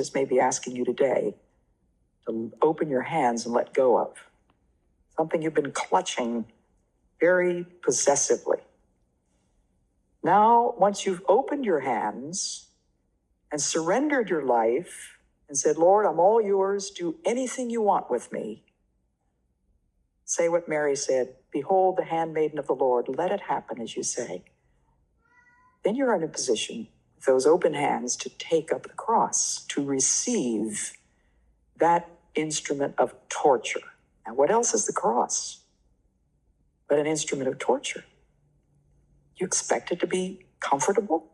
This may be asking you today to open your hands and let go of. Something you've been clutching very possessively. Now, once you've opened your hands and surrendered your life and said, Lord, I'm all yours, do anything you want with me, say what Mary said, behold the handmaiden of the Lord, let it happen as you say. Then you're in a position, with those open hands, to take up the cross, to receive that instrument of torture. Now, what else is the cross but an instrument of torture? You expect it to be comfortable?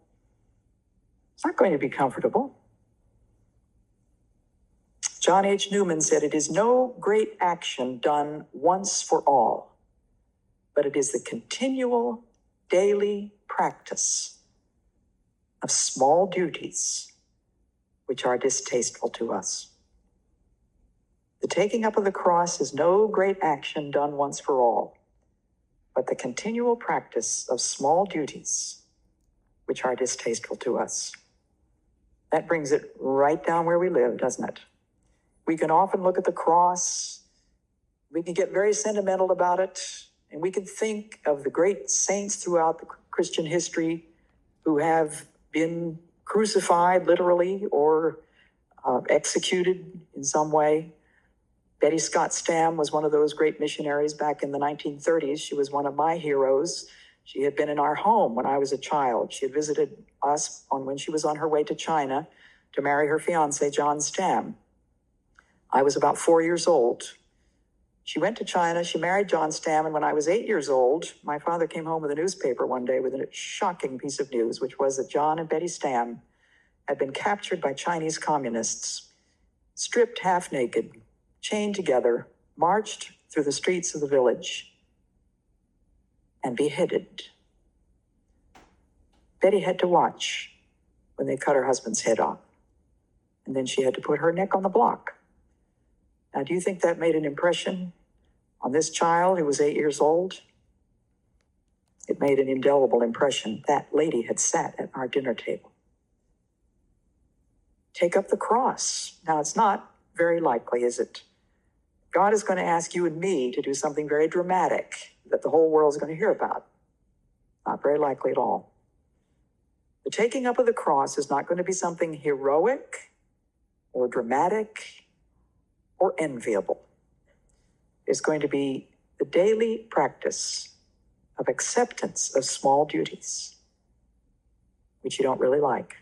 It's not going to be comfortable. John H. Newman said, it is no great action done once for all, but it is the continual daily practice of small duties which are distasteful to us. The taking up of the cross is no great action done once for all, but the continual practice of small duties which are distasteful to us. That brings it right down where we live, doesn't it? We can often look at the cross, we can get very sentimental about it, and we can think of the great saints throughout the Christian history who have been crucified literally or executed in some way. Betty Scott Stam was one of those great missionaries back in the 1930s. She was one of my heroes. She had been in our home when I was a child. She had visited us when she was on her way to China to marry her fiancé, John Stam. I was about 4 years old. She went to China, she married John Stam, and when I was 8 years old, my father came home with a newspaper one day with a shocking piece of news, which was that John and Betty Stam had been captured by Chinese communists, stripped half naked, chained together, marched through the streets of the village, and beheaded. Betty had to watch when they cut her husband's head off, and then she had to put her neck on the block. Now, do you think that made an impression on this child who was 8 years old? It made an indelible impression. That lady had sat at our dinner table. Take up the cross. Now, it's not very likely, is it? God is going to ask you and me to do something very dramatic that the whole world is going to hear about. Not very likely at all. The taking up of the cross is not going to be something heroic or dramatic or enviable. It's going to be the daily practice of acceptance of small duties, which you don't really like.